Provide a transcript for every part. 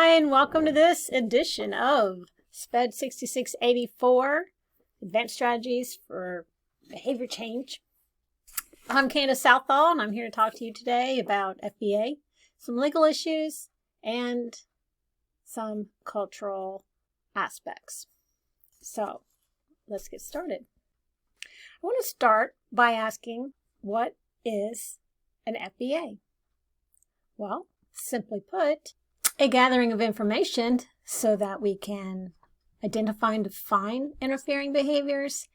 Hi, and welcome to this edition of SPED 6684, Advanced Strategies for Behavior Change. I'm Candace Southall, and I'm here to talk to you today about FBA, some legal issues, and some cultural aspects. So, let's get started. I want to start by asking, what is an FBA? Well, simply put, a gathering of information so that we can identify and define interfering behaviors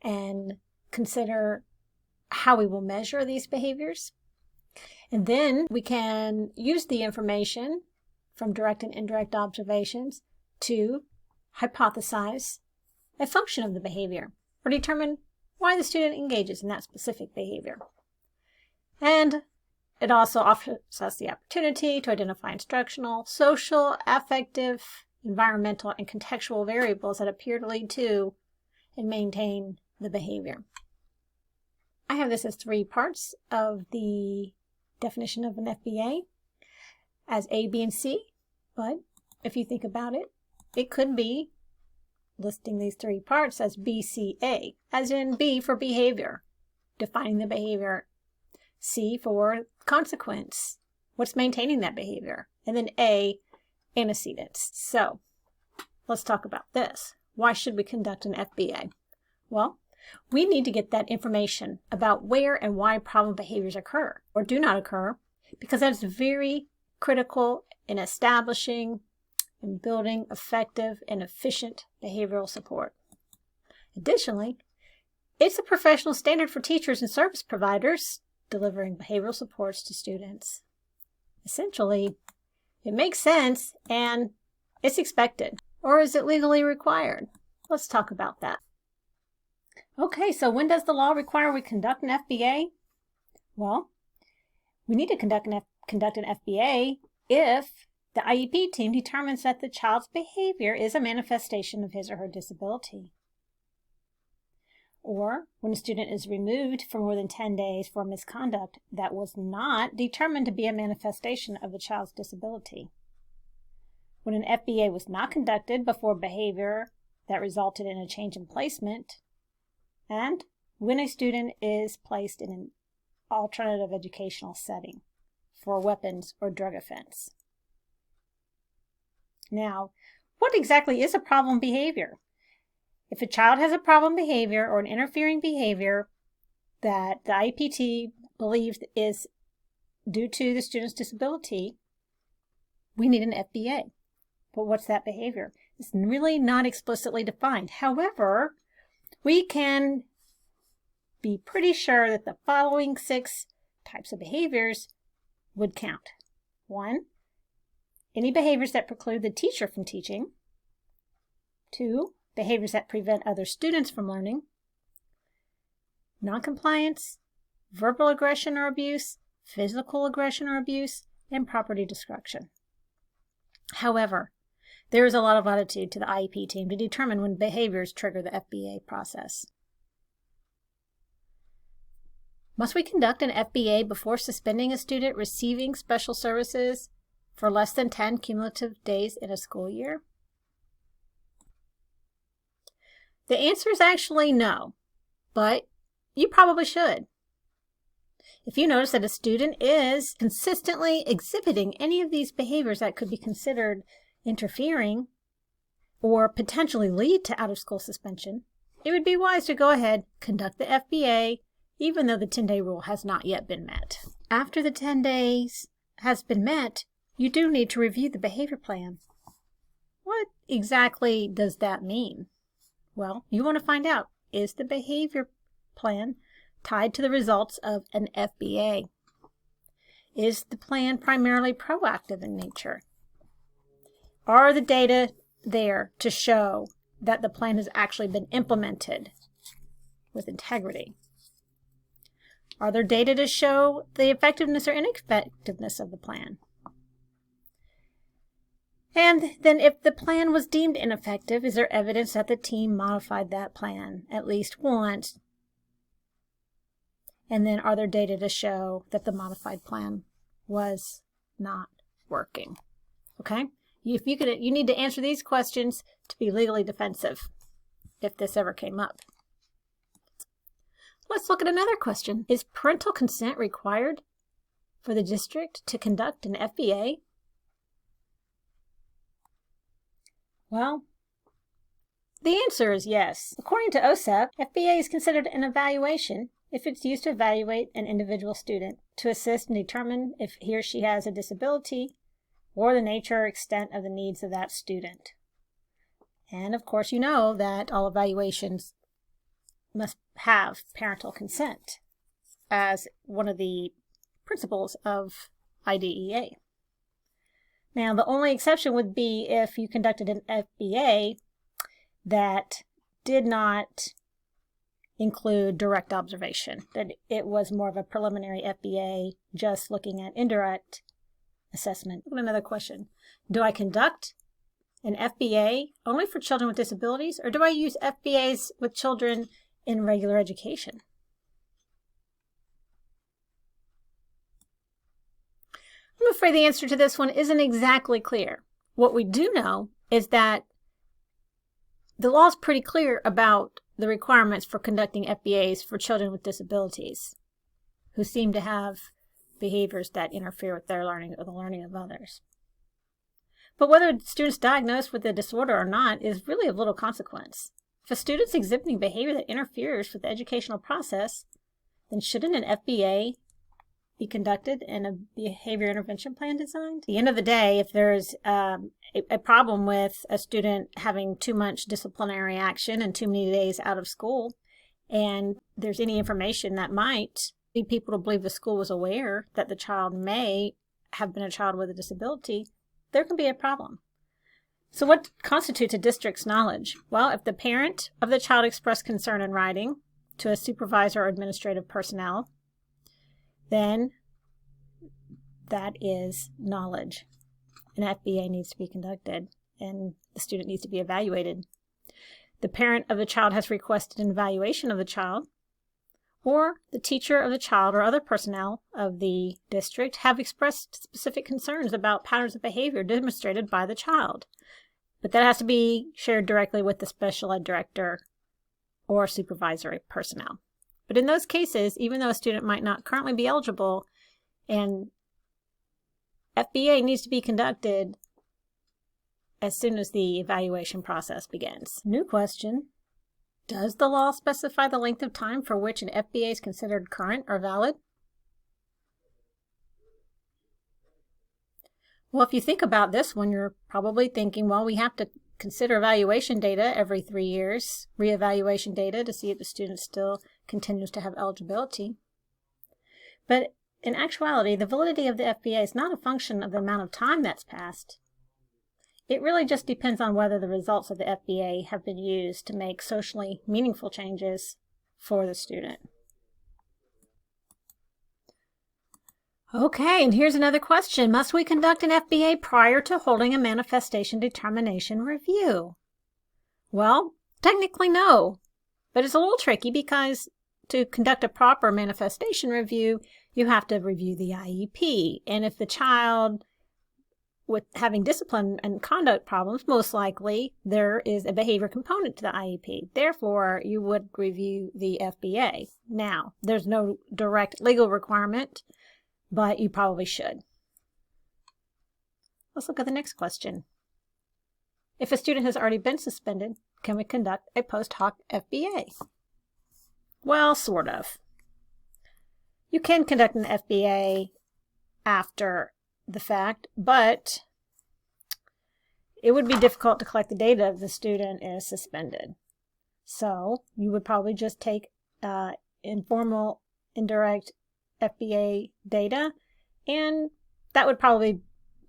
and consider how we will measure these behaviors. And then we can use the information from direct and indirect observations to hypothesize a function of the behavior or determine why the student engages in that specific behavior. And it also offers us the opportunity to identify instructional, social, affective, environmental, and contextual variables that appear to lead to and maintain the behavior. I have this as three parts of the definition of an FBA as A, B, and C, but if you think about it, it could be listing these three parts as B, C, A, as in B for behavior, defining the behavior, C for consequence, what's maintaining that behavior, and then A, antecedents. So let's talk about this. Why should we conduct an FBA? Well, we need to get that information about where and why problem behaviors occur or do not occur, because that's very critical in establishing and building effective and efficient behavioral support. Additionally, it's a professional standard for teachers and service providers delivering behavioral supports to students. Essentially, it makes sense and it's expected. Or is it legally required? Let's talk about that. Okay, so when does the law require we conduct an FBA? Well, we need to conduct an FBA if the IEP team determines that the child's behavior is a manifestation of his or her disability, or when a student is removed for more than 10 days for misconduct that was not determined to be a manifestation of the child's disability, when an FBA was not conducted before behavior that resulted in a change in placement, and when a student is placed in an alternative educational setting for a weapons or drug offense. Now, what exactly is a problem behavior? If a child has a problem behavior or an interfering behavior that the IEP believes is due to the student's disability, we need an FBA. But what's that behavior? It's really not explicitly defined. However, we can be pretty sure that the following 6 types of behaviors would count. 1, any behaviors that preclude the teacher from teaching. 2, behaviors that prevent other students from learning. Noncompliance, verbal aggression or abuse, physical aggression or abuse, and property destruction. However, there is a lot of latitude to the IEP team to determine when behaviors trigger the FBA process. Must we conduct an FBA before suspending a student receiving special services for less than 10 cumulative days in a school year? The answer is actually no, but you probably should. If you notice that a student is consistently exhibiting any of these behaviors that could be considered interfering or potentially lead to out-of-school suspension, it would be wise to go ahead, conduct the FBA, even though the 10-day rule has not yet been met. After the 10 days has been met, you do need to review the behavior plan. What exactly does that mean? Well, you want to find out, is the behavior plan tied to the results of an FBA? Is the plan primarily proactive in nature? Are the data there to show that the plan has actually been implemented with integrity? Are there data to show the effectiveness or ineffectiveness of the plan? And then if the plan was deemed ineffective, is there evidence that the team modified that plan at least once? And then are there data to show that the modified plan was not working? Okay? You need to answer these questions to be legally defensive if this ever came up. Let's look at another question. Is parental consent required for the district to conduct an FBA? Well, the answer is yes. According to OSEP, FBA is considered an evaluation if it's used to evaluate an individual student to assist and determine if he or she has a disability or the nature or extent of the needs of that student. And of course, you know that all evaluations must have parental consent as one of the principles of IDEA. Now, the only exception would be if you conducted an FBA that did not include direct observation, that it was more of a preliminary FBA just looking at indirect assessment. Another question. Do I conduct an FBA only for children with disabilities, or do I use FBAs with children in regular education? I'm afraid the answer to this one isn't exactly clear. What we do know is that the law is pretty clear about the requirements for conducting FBAs for children with disabilities who seem to have behaviors that interfere with their learning or the learning of others. But whether students diagnosed with a disorder or not is really of little consequence. If a student's exhibiting behavior that interferes with the educational process, then shouldn't an FBA be conducted and a behavior intervention plan designed? At the end of the day, if there's a problem with a student having too much disciplinary action and too many days out of school, and there's any information that might lead people to believe the school was aware that the child may have been a child with a disability, there can be a problem. So what constitutes a district's knowledge? Well, if the parent of the child expressed concern in writing to a supervisor or administrative personnel, then that is knowledge. An FBA needs to be conducted and the student needs to be evaluated. The parent of the child has requested an evaluation of the child, or the teacher of the child or other personnel of the district have expressed specific concerns about patterns of behavior demonstrated by the child. But that has to be shared directly with the special ed director or supervisory personnel. But in those cases, even though a student might not currently be eligible, an FBA needs to be conducted as soon as the evaluation process begins. New question. Does the law specify the length of time for which an FBA is considered current or valid? Well, if you think about this one, you're probably thinking, well, we have to consider evaluation data every 3 years, reevaluation data to see if the student still continues to have eligibility. But in actuality, the validity of the FBA is not a function of the amount of time that's passed. It really just depends on whether the results of the FBA have been used to make socially meaningful changes for the student. Okay, and here's another question. Must we conduct an FBA prior to holding a manifestation determination review? Well, technically no, but it's a little tricky because to conduct a proper manifestation review, you have to review the IEP. And if the child with having discipline and conduct problems, most likely there is a behavior component to the IEP. Therefore, you would review the FBA. Now, there's no direct legal requirement, but you probably should. Let's look at the next question. If a student has already been suspended, can we conduct a post hoc FBA? Well, sort of. You can conduct an FBA after the fact, but it would be difficult to collect the data if the student is suspended. So you would probably just take informal, indirect FBA data, and that would probably be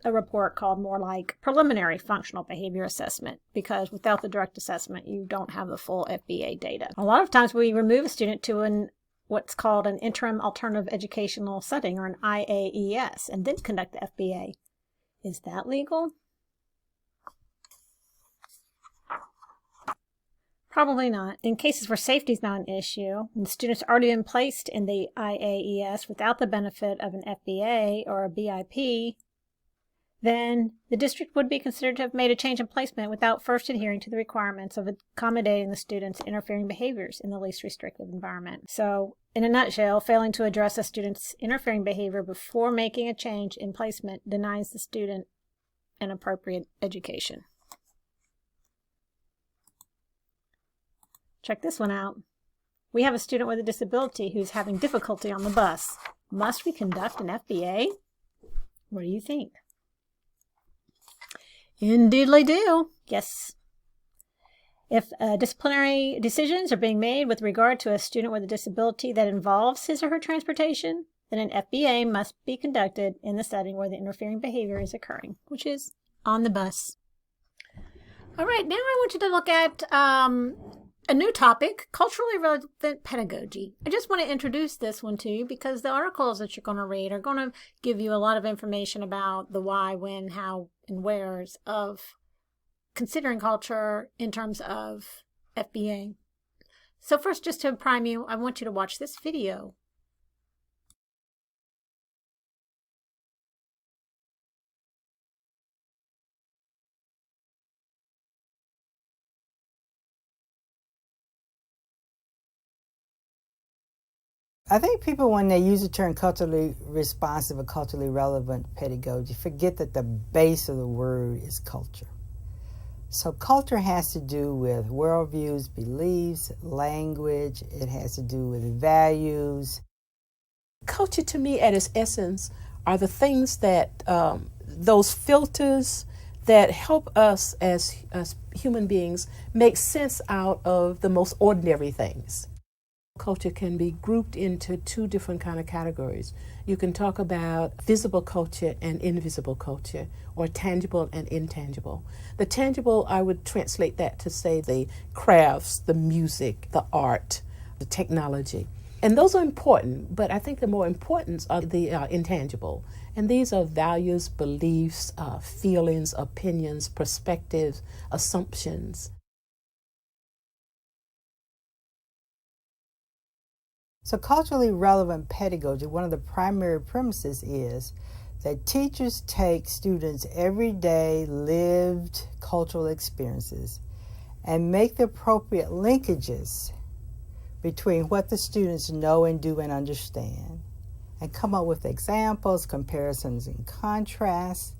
a report called more like preliminary functional behavior assessment, because without the direct assessment, you don't have the full FBA data. A lot of times we remove a student to what's called an interim alternative educational setting, or an IAES, and then conduct the FBA. Is that legal? Probably not. In cases where safety is not an issue, and the student's already been placed in the IAES without the benefit of an FBA or a BIP, then the district would be considered to have made a change in placement without first adhering to the requirements of accommodating the student's interfering behaviors in the least restrictive environment. So, in a nutshell, failing to address a student's interfering behavior before making a change in placement denies the student an appropriate education. Check this one out. We have a student with a disability who's having difficulty on the bus. Must we conduct an FBA? What do you think? Indeedly do. Yes. If disciplinary decisions are being made with regard to a student with a disability that involves his or her transportation, then an FBA must be conducted in the setting where the interfering behavior is occurring, which is on the bus. All right, now I want you to look at a new topic, culturally relevant pedagogy. I just want to introduce this one to you because the articles that you're going to read are going to give you a lot of information about the why, when, how, and wheres of considering culture in terms of FBA. So first, just to prime you, I want you to watch this video. I think people, when they use the term culturally responsive or culturally relevant pedagogy, forget that the base of the word is culture. So culture has to do with worldviews, beliefs, language. It has to do with values. Culture, to me, at its essence, are the things that, those filters that help us as human beings make sense out of the most ordinary things. Culture can be grouped into two different kind of categories. You can talk about visible culture and invisible culture, or tangible and intangible. The tangible, I would translate that to say the crafts, the music, the art, the technology. And those are important, but I think the more important are the intangible. And these are values, beliefs, feelings, opinions, perspectives, assumptions. So culturally relevant pedagogy, one of the primary premises is that teachers take students' everyday lived cultural experiences and make the appropriate linkages between what the students know and do and understand, and come up with examples, comparisons, and contrasts.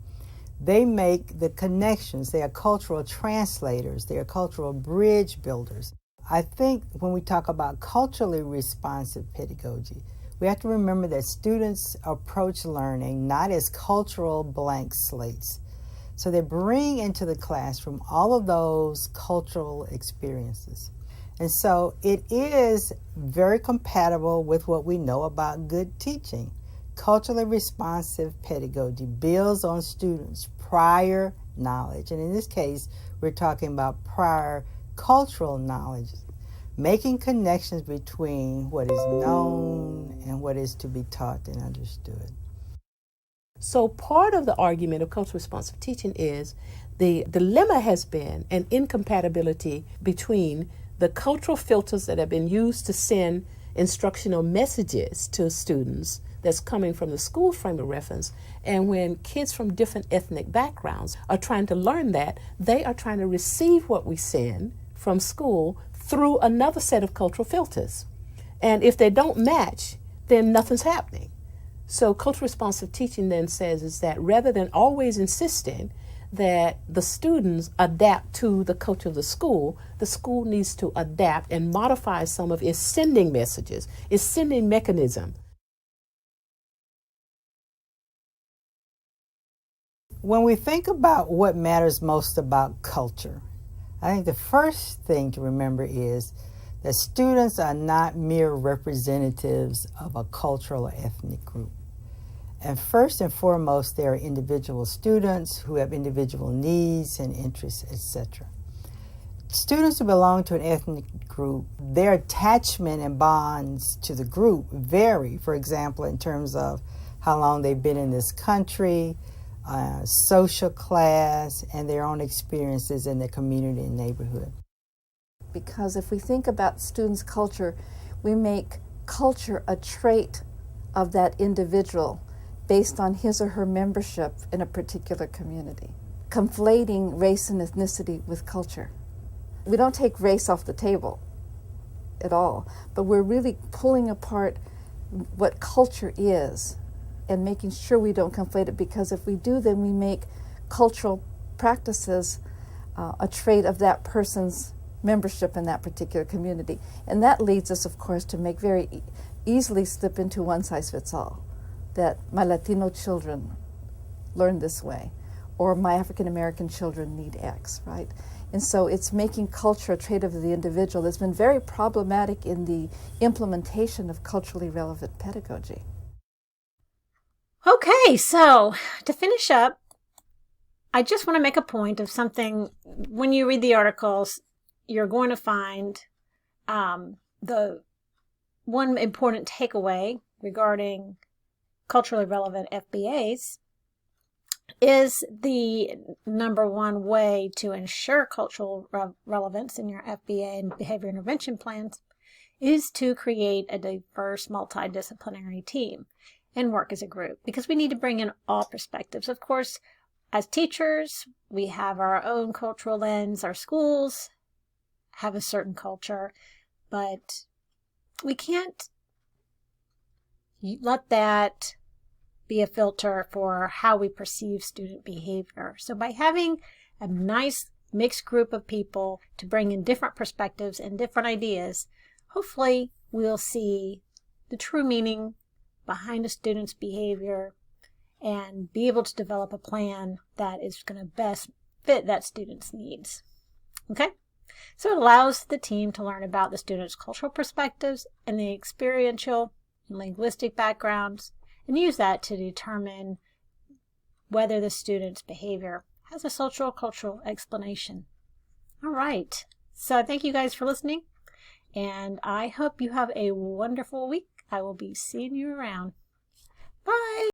They make the connections. They are cultural translators. They are cultural bridge builders. I think when we talk about culturally responsive pedagogy, we have to remember that students approach learning not as cultural blank slates. So they bring into the classroom all of those cultural experiences. And so it is very compatible with what we know about good teaching. Culturally responsive pedagogy builds on students' prior knowledge. And in this case, we're talking about prior cultural knowledge, making connections between what is known and what is to be taught and understood. So part of the argument of culturally responsive teaching is the dilemma has been an incompatibility between the cultural filters that have been used to send instructional messages to students that's coming from the school frame of reference, and when kids from different ethnic backgrounds are trying to learn that, they are trying to receive what we send from school through another set of cultural filters. And if they don't match, then nothing's happening. So cultural responsive teaching then says is that rather than always insisting that the students adapt to the culture of the school needs to adapt and modify some of its sending messages, its sending mechanism. When we think about what matters most about culture, I think the first thing to remember is that students are not mere representatives of a cultural or ethnic group. And first and foremost, they are individual students who have individual needs and interests, etc. Students who belong to an ethnic group, their attachment and bonds to the group vary, for example, in terms of how long they've been in this country, social class, and their own experiences in their community and neighborhood. Because if we think about students' culture, we make culture a trait of that individual. based on his or her membership in a particular community, conflating race and ethnicity with culture. We don't take race off the table at all, but we're really pulling apart what culture is and making sure we don't conflate it, because if we do, then we make cultural practices a trait of that person's membership in that particular community. And that leads us, of course, to make very easily slip into one size fits all, that my Latino children learn this way, or my African American children need X, right? And so it's making culture a trait of the individual that's been very problematic in the implementation of culturally relevant pedagogy. Okay, so to finish up, I just want to make a point of something. When you read the articles, you're going to find the one important takeaway regarding culturally relevant FBAs is the number one way to ensure cultural relevance in your FBA and behavior intervention plans is to create a diverse multidisciplinary team and work as a group, because we need to bring in all perspectives. Of course, as teachers, we have our own cultural lens. Our schools have a certain culture, but we can't let that be a filter for how we perceive student behavior. So by having a nice mixed group of people to bring in different perspectives and different ideas, hopefully we'll see the true meaning behind a student's behavior and be able to develop a plan that is going to best fit that student's needs. Okay? So it allows the team to learn about the student's cultural perspectives and the experiential and linguistic backgrounds, and use that to determine whether the student's behavior has a social cultural explanation. All right. So thank you guys for listening, and I hope you have a wonderful week. I will be seeing you around. Bye.